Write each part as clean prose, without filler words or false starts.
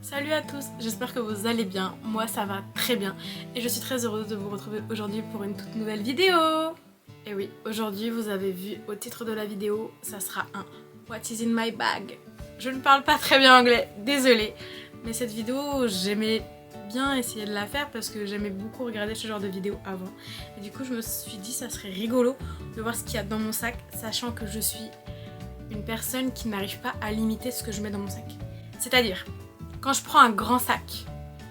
Salut à tous, j'espère que vous allez bien, moi ça va très bien et je suis très heureuse de vous retrouver aujourd'hui pour une toute nouvelle vidéo. Et oui, aujourd'hui vous avez vu au titre de la vidéo, ça sera un What is in my bag. Je ne parle pas très bien anglais, désolée, mais cette vidéo j'aimais bien essayer de la faire parce que j'aimais beaucoup regarder ce genre de vidéo avant. Et du coup je me suis dit ça serait rigolo de voir ce qu'il y a dans mon sac, sachant que je suis une personne qui n'arrive pas à limiter ce que je mets dans mon sac. C'est-à-dire, quand je prends un grand sac,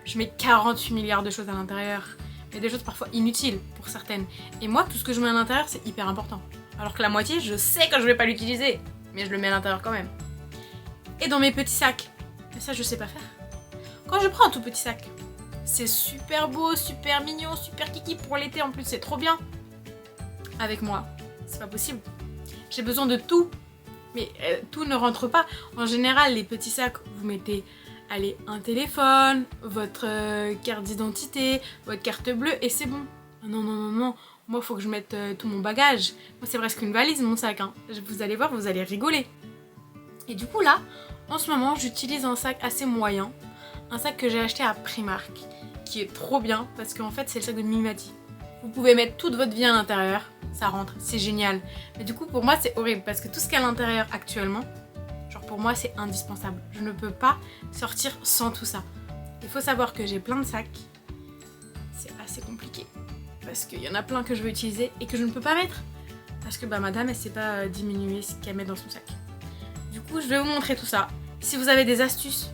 je mets 48 milliards de choses à l'intérieur, mais des choses parfois inutiles pour certaines. Et moi, tout ce que je mets à l'intérieur, c'est hyper important. Alors que la moitié, je sais que je vais pas l'utiliser, mais je le mets à l'intérieur quand même. Et dans mes petits sacs, mais ça je sais pas faire. Quand je prends un tout petit sac, c'est super beau, super mignon, super kiki pour l'été en plus, c'est trop bien. Avec moi, c'est pas possible. J'ai besoin de tout, mais tout ne rentre pas. En général, les petits sacs, vous mettez... Allez, un téléphone, votre carte d'identité, votre carte bleue et c'est bon. Non, non, non, non. Moi, il faut que je mette tout mon bagage. Moi, c'est presque une valise, mon sac. Hein. Vous allez voir, vous allez rigoler. Et du coup, là, en ce moment, j'utilise un sac assez moyen. Un sac que j'ai acheté à Primark, qui est trop bien parce qu'en fait, c'est le sac de Mimati. Vous pouvez mettre toute votre vie à l'intérieur, ça rentre, c'est génial. Mais du coup, pour moi, c'est horrible parce que tout ce qu'il y a à l'intérieur actuellement, pour moi c'est indispensable. Je ne peux pas sortir sans tout ça. Il faut savoir que j'ai plein de sacs. C'est assez compliqué. Parce qu'il y en a plein que je veux utiliser et que je ne peux pas mettre. Parce que madame elle sait pas diminuer ce qu'elle met dans son sac. Du coup je vais vous montrer tout ça. Si vous avez des astuces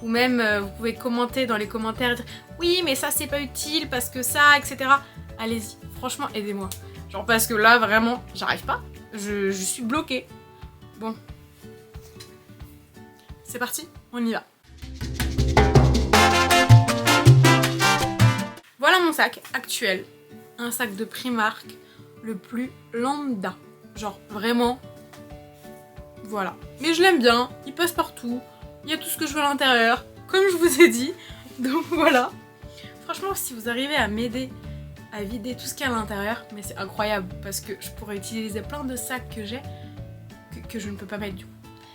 ou même vous pouvez commenter dans les commentaires dire oui mais ça c'est pas utile parce que ça etc. Allez-y, franchement aidez-moi. Genre parce que là vraiment j'arrive pas. Je suis bloquée. Bon. C'est parti, on y va. Voilà mon sac actuel. Un sac de Primark, le plus lambda. Genre vraiment, voilà. Mais je l'aime bien, il passe partout. Il y a tout ce que je veux à l'intérieur, comme je vous ai dit. Donc voilà. Franchement, si vous arrivez à m'aider à vider tout ce qu'il y a à l'intérieur, mais c'est incroyable parce que je pourrais utiliser plein de sacs que j'ai que je ne peux pas mettre du coup.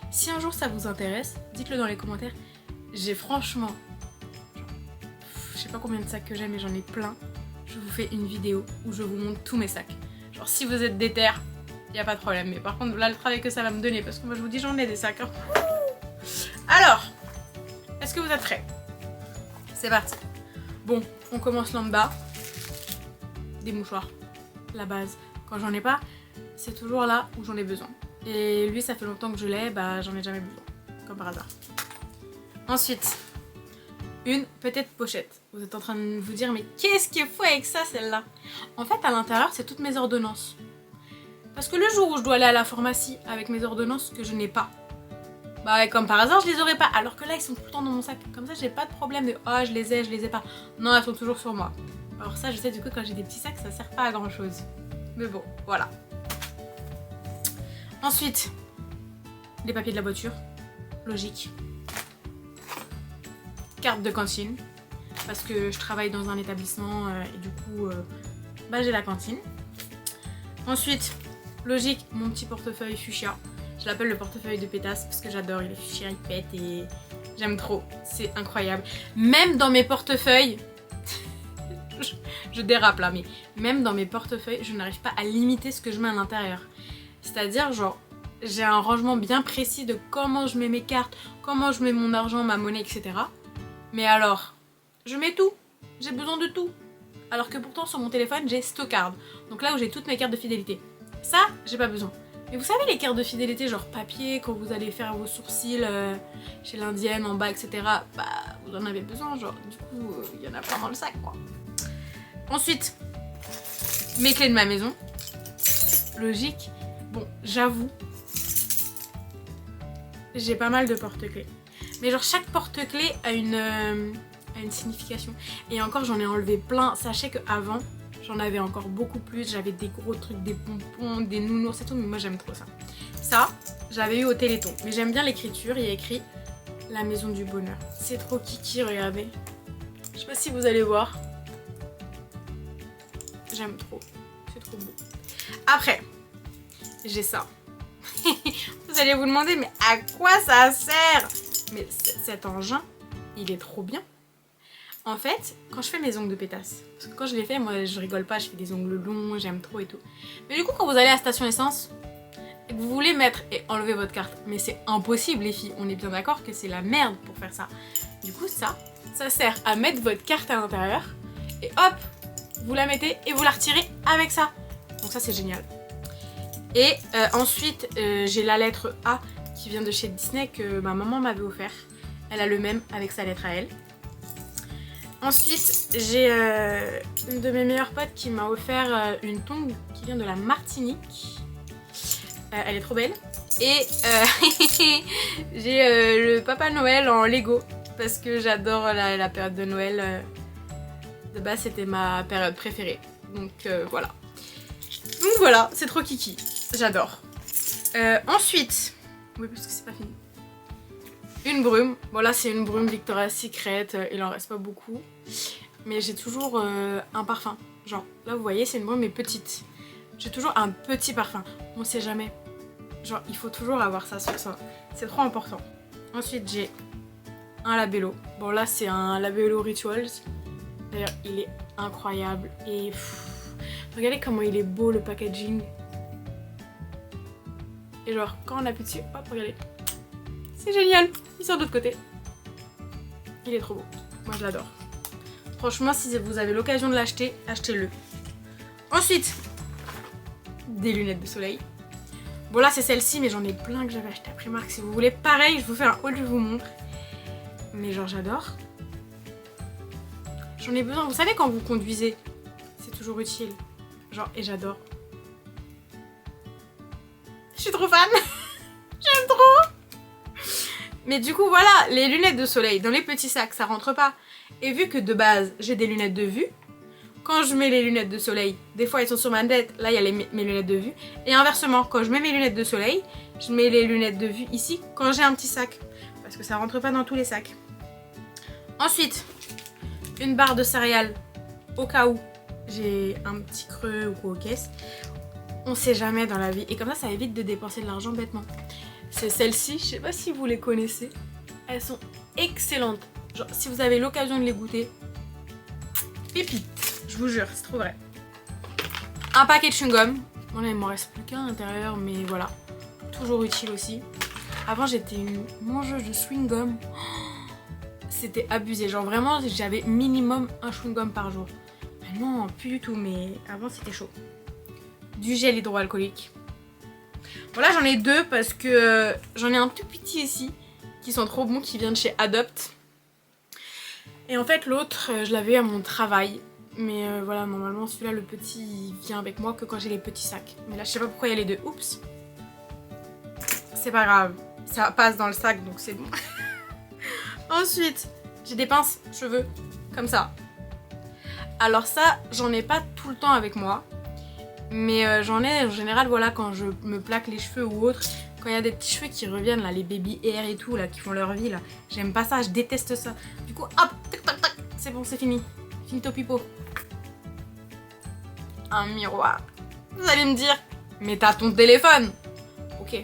Si un jour ça vous intéresse, dites-le dans les commentaires. J'ai franchement, je sais pas combien de sacs que j'ai mais j'en ai plein. Je vous fais une vidéo où je vous montre tous mes sacs. Genre si vous êtes déter, y a pas de problème. Mais par contre là le travail que ça va me donner, parce que moi je vous dis j'en ai des sacs. Hein. Alors, est-ce que vous êtes prêts? C'est parti. Bon, on commence lambda. Des mouchoirs, la base. Quand j'en ai pas, c'est toujours là où j'en ai besoin. Et lui ça fait longtemps que je l'ai, j'en ai jamais besoin, comme par hasard. Ensuite, une petite pochette. Vous êtes en train de vous dire mais qu'est-ce qu'il faut avec ça celle-là? En fait à l'intérieur c'est toutes mes ordonnances. Parce que le jour où je dois aller à la pharmacie avec mes ordonnances que je n'ai pas, comme par hasard je les aurais pas. Alors que là ils sont tout le temps dans mon sac. Comme ça j'ai pas de problème de oh je les ai pas. Non elles sont toujours sur moi. Alors ça je sais du coup quand j'ai des petits sacs ça sert pas à grand chose. Mais bon voilà. Ensuite, les papiers de la voiture, logique. Carte de cantine, parce que je travaille dans un établissement et du coup, j'ai la cantine. Ensuite, logique, mon petit portefeuille fuchsia. Je l'appelle le portefeuille de pétasse parce que j'adore, il est fuchsia, il pète et j'aime trop, c'est incroyable. Même dans mes portefeuilles, je dérape là, mais même dans mes portefeuilles, je n'arrive pas à limiter ce que je mets à l'intérieur. C'est-à-dire genre j'ai un rangement bien précis de comment je mets mes cartes, comment je mets mon argent, ma monnaie, etc. Mais alors, je mets tout, j'ai besoin de tout. Alors que pourtant sur mon téléphone j'ai Stockard, donc là où j'ai toutes mes cartes de fidélité. Ça, j'ai pas besoin. Mais vous savez les cartes de fidélité genre papier, quand vous allez faire vos sourcils chez l'indienne en bas, etc. Vous en avez besoin, genre du coup il y en a plein dans le sac quoi. Ensuite, mes clés de ma maison, logique. Bon, j'avoue, j'ai pas mal de porte-clés. Mais genre chaque porte-clés a une signification. Et encore j'en ai enlevé plein. Sachez qu'avant, j'en avais encore beaucoup plus. J'avais des gros trucs, des pompons, des nounours et tout. Mais moi j'aime trop ça. Ça, j'avais eu au Téléthon. Mais j'aime bien l'écriture. Il y a écrit la maison du bonheur. C'est trop kiki, regardez. Je sais pas si vous allez voir. J'aime trop. C'est trop beau. Après, j'ai ça. Vous allez vous demander mais à quoi ça sert? Mais cet engin, il est trop bien. En fait, quand je fais mes ongles de pétasse, parce que quand je les fais, moi je rigole pas, je fais des ongles longs, j'aime trop et tout. Mais du coup, quand vous allez à la station essence, et que vous voulez mettre et enlever votre carte, mais c'est impossible les filles, on est bien d'accord que c'est la merde pour faire ça. Du coup, ça sert à mettre votre carte à l'intérieur, et hop, vous la mettez et vous la retirez avec ça. Donc ça c'est génial. Et ensuite, j'ai la lettre A qui vient de chez Disney que ma maman m'avait offert. Elle a le même avec sa lettre à elle. Ensuite, j'ai une de mes meilleures potes qui m'a offert une tongue qui vient de la Martinique. Elle est trop belle. Et j'ai le Papa Noël en Lego parce que j'adore la période de Noël. De base, c'était ma période préférée. Donc voilà. Donc voilà, c'est trop kiki. J'adore. Ensuite, oui, parce que c'est pas fini. Une brume. Bon là c'est une brume Victoria's Secret, il en reste pas beaucoup. Mais j'ai toujours un parfum. Genre là vous voyez c'est une brume mais petite. J'ai toujours un petit parfum. On sait jamais. Genre il faut toujours avoir ça sur soi. C'est trop important. Ensuite j'ai un labello. Bon là c'est un labello Rituals. D'ailleurs il est incroyable. Et regardez comment il est beau le packaging. Et genre quand on appuie dessus, hop regardez. C'est génial, il sort de l'autre côté. Il est trop beau, moi je l'adore. Franchement, si vous avez l'occasion de l'acheter, achetez-le. Ensuite, des lunettes de soleil. Bon là c'est celle-ci, mais j'en ai plein que j'avais acheté à Primark. Si vous voulez, pareil, je vous fais un haul, je vous montre. Mais genre j'adore. J'en ai besoin, vous savez quand vous conduisez, c'est toujours utile. Genre, et j'adore. Je suis trop fan. J'aime trop. Mais du coup voilà, les lunettes de soleil dans les petits sacs ça rentre pas. Et vu que de base j'ai des lunettes de vue, quand je mets les lunettes de soleil, des fois elles sont sur ma tête, là il y a mes lunettes de vue. Et inversement, quand je mets mes lunettes de soleil, je mets les lunettes de vue ici quand j'ai un petit sac. Parce que ça rentre pas dans tous les sacs. Ensuite, une barre de céréales au cas où j'ai un petit creux ou quoi aux caisses. On sait jamais dans la vie. Et comme ça évite de dépenser de l'argent bêtement. C'est celles-ci, je sais pas si vous les connaissez. Elles sont excellentes. Genre, si vous avez l'occasion de les goûter, pépite, je vous jure, c'est trop vrai. Un paquet de chewing-gum. Bon là, il m'en reste plus qu'un à l'intérieur, mais voilà. Toujours utile aussi. Avant, j'étais une mangeuse de chewing-gum. C'était abusé. Genre vraiment, j'avais minimum un chewing-gum par jour. Maintenant, plus du tout, mais avant, c'était chaud. Du gel hydroalcoolique. Voilà, j'en ai deux parce que j'en ai un tout petit ici qui sont trop bons, qui vient de chez Adopt. Et en fait l'autre je l'avais à mon travail. Mais voilà, normalement celui-là le petit il vient avec moi que quand j'ai les petits sacs. Mais là je sais pas pourquoi il y a les deux, oups. C'est pas grave, ça passe dans le sac donc c'est bon. Ensuite j'ai des pinces cheveux comme ça. Alors ça j'en ai pas tout le temps avec moi. Mais j'en ai en général voilà quand je me plaque les cheveux ou autre. Quand il y a des petits cheveux qui reviennent là, les baby hair et tout là, qui font leur vie là. J'aime pas ça, je déteste ça. Du coup hop, tac tac tac, c'est bon c'est fini. Finito pipo. Un miroir. Vous allez me dire, mais t'as ton téléphone. Ok.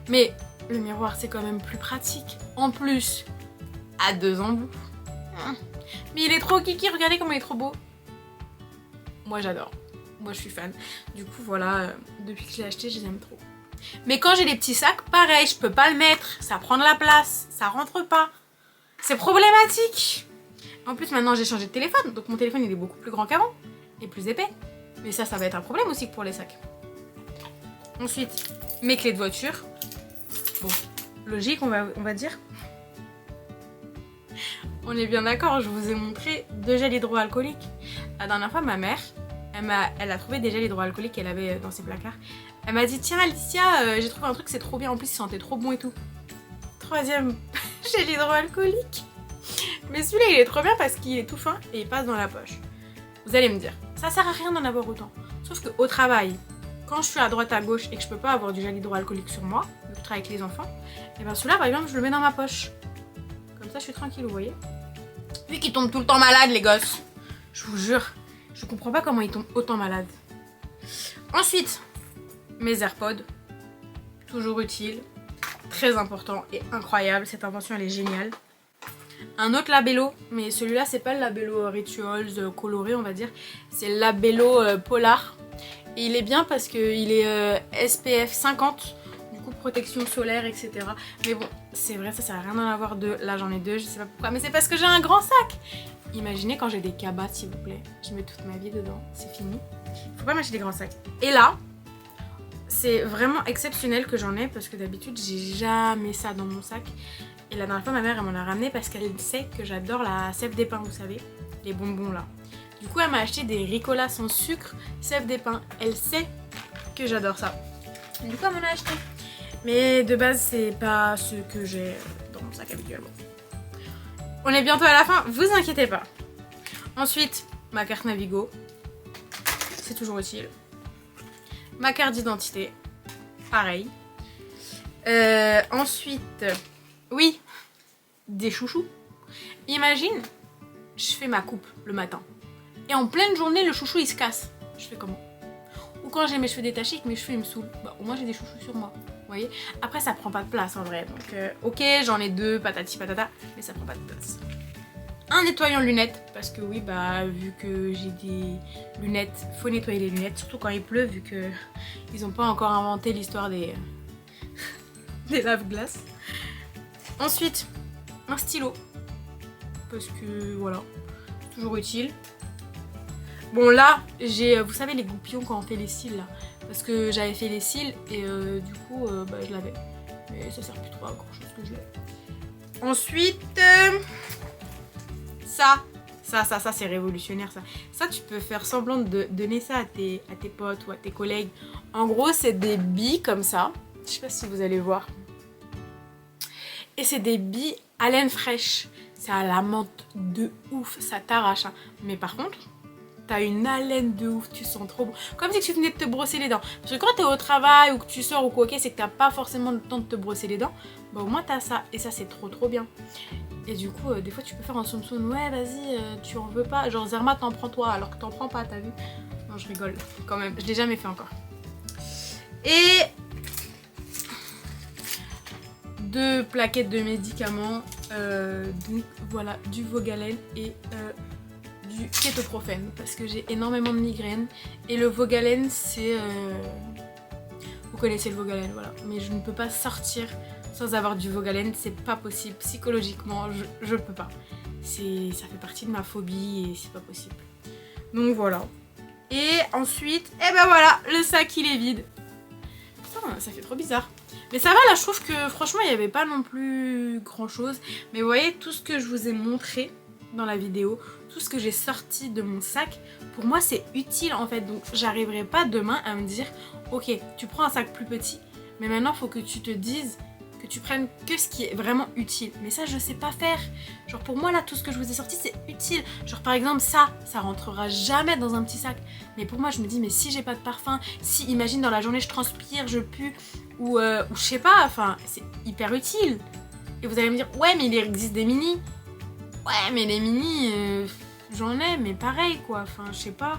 Mais le miroir c'est quand même plus pratique. En plus, à 2 embouts. Mais il est trop kiki, regardez comment il est trop beau. Moi j'adore. Moi je suis fan. Du coup voilà, depuis que je l'ai acheté, je les aime trop. Mais quand j'ai les petits sacs, pareil, je peux pas le mettre. Ça prend de la place, ça rentre pas. C'est problématique. En plus maintenant j'ai changé de téléphone. Donc mon téléphone il est beaucoup plus grand qu'avant. Et plus épais. Mais ça va être un problème aussi pour les sacs. Ensuite, mes clés de voiture. Bon, logique on va dire. On est bien d'accord, je vous ai montré 2 gels hydroalcooliques. La dernière fois ma mère, elle a trouvé des gels hydroalcooliques qu'elle avait dans ses placards. Elle m'a dit tiens Alicia, j'ai trouvé un truc c'est trop bien, en plus il sentait trop bon et tout. 3e gel hydroalcoolique. Mais celui-là il est trop bien parce qu'il est tout fin et il passe dans la poche. Vous allez me dire, ça sert à rien d'en avoir autant. Sauf qu'au travail, quand je suis à droite à gauche et que je peux pas avoir du gel hydroalcoolique sur moi, vu que je travaille avec les enfants, et bien celui-là par exemple je le mets dans ma poche. Comme ça je suis tranquille, vous voyez. Vu qu'ils tombent tout le temps malades les gosses. Je vous jure, je comprends pas comment ils tombent autant malades. Ensuite, mes AirPods, toujours utiles, très important et incroyable, cette invention elle est géniale. un autre labello, mais celui-là c'est pas le labello Rituals coloré on va dire, c'est le labello Polar. Et il est bien parce qu'il est SPF 50, du coup protection solaire etc. Mais bon, c'est vrai, ça a rien à voir de... Là j'en ai deux, je sais pas pourquoi, mais c'est parce que j'ai un grand sac. Imaginez quand j'ai des cabas s'il vous plaît, je mets toute ma vie dedans, c'est fini. Faut pas m'acheter des grands sacs. Et là, c'est vraiment exceptionnel que j'en ai parce que d'habitude j'ai jamais ça dans mon sac. Et la dernière fois ma mère elle m'en a ramené parce qu'elle sait que j'adore la sève des pins, vous savez, les bonbons là. Du coup elle m'a acheté des Ricola sans sucre, sève des pins. Elle sait que j'adore ça. Du coup elle m'en a acheté. Mais de base c'est pas ce que j'ai dans mon sac habituellement. On est bientôt à la fin, vous inquiétez pas. Ensuite, ma carte Navigo. C'est toujours utile. Ma carte d'identité. Pareil. Ensuite, oui, des chouchous. Imagine, je fais ma coupe le matin. Et en pleine journée, le chouchou il se casse. Je fais comment? Ou quand j'ai mes cheveux détachés et que mes cheveux ils me saoulent. Bah, au moins j'ai des chouchous sur moi. Vous voyez? Après ça prend pas de place en vrai. Donc ok, j'en ai deux, patati patata. Mais ça prend pas de place. Un nettoyant lunettes, parce que oui, bah vu que j'ai des lunettes, faut nettoyer les lunettes, surtout quand il pleut, vu que ils ont pas encore inventé l'histoire des des lave-glaces. Ensuite, un stylo, parce que voilà, toujours utile. Bon là, j'ai, vous savez les goupillons quand on fait les cils là, parce que j'avais fait les cils et du coup, bah, je l'avais, mais ça sert plus trop à grand chose que je l'ai. Ensuite. Ça c'est révolutionnaire ça. Ça tu peux faire semblant de donner ça à tes potes ou à tes collègues. En gros c'est des billes comme ça. Je sais pas si vous allez voir. Et c'est des billes à laine fraîche. Ça a la menthe de ouf, ça t'arrache. Hein. Mais par contre, t'as une haleine de ouf, tu sens trop bon. Comme si tu venais de te brosser les dents. Parce que quand t'es au travail ou que tu sors ou quoi, ok, c'est que t'as pas forcément le temps de te brosser les dents. Bah au moins t'as ça. Et ça c'est trop bien. Et du coup, des fois tu peux faire un soum ouais vas-y, tu en veux pas. Genre Zerma t'en prends toi alors que t'en prends pas, t'as vu? Non je rigole quand même, je l'ai jamais fait encore. Et 2 plaquettes de médicaments, donc voilà, du Vogalène et du kétoprophène parce que j'ai énormément de migraines. Et le Vogalène c'est... Vous connaissez le Vogalène, voilà. Mais je ne peux pas sortir sans avoir du Vogalène, c'est pas possible. Psychologiquement, je peux pas. Ça fait partie de ma phobie et c'est pas possible. Donc voilà. Et ensuite, et ben voilà, le sac il est vide. Putain, ça fait trop bizarre. Mais ça va là, je trouve que franchement il n'y avait pas non plus grand chose. Mais vous voyez, tout ce que je vous ai montré dans la vidéo, tout ce que j'ai sorti de mon sac, pour moi c'est utile en fait. Donc j'arriverai pas demain à me dire, ok, tu prends un sac plus petit, mais maintenant il faut que tu te dises que tu prennes que ce qui est vraiment utile. Mais ça je sais pas faire. Genre pour moi là tout ce que je vous ai sorti c'est utile. Genre par exemple ça rentrera jamais dans un petit sac. Mais pour moi je me dis mais si j'ai pas de parfum, si imagine dans la journée je transpire, je pue ou je sais pas, enfin c'est hyper utile. Et vous allez me dire ouais mais il existe des mini. Ouais mais les mini j'en ai mais pareil quoi, enfin je sais pas.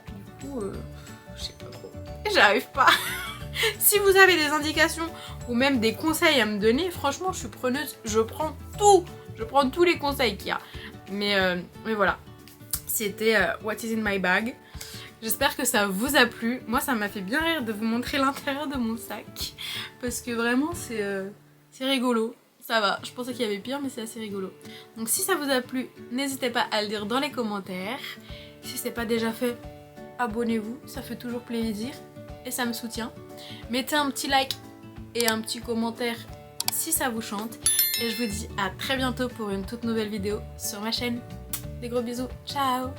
Du coup je sais pas trop. J'arrive pas. Si vous avez des indications ou même des conseils à me donner, franchement je suis preneuse, je prends tout. Je prends tous les conseils qu'il y a. Mais voilà, c'était What is in my bag. J'espère que ça vous a plu. Moi ça m'a fait bien rire de vous montrer l'intérieur de mon sac. Parce que vraiment c'est rigolo. Ça va, je pensais qu'il y avait pire mais c'est assez rigolo. Donc si ça vous a plu, n'hésitez pas à le dire dans les commentaires. Si c'est pas déjà fait, abonnez-vous, ça fait toujours plaisir et ça me soutient. Mettez un petit like et un petit commentaire si ça vous chante. Et je vous dis à très bientôt pour une toute nouvelle vidéo sur ma chaîne. Des gros bisous, ciao!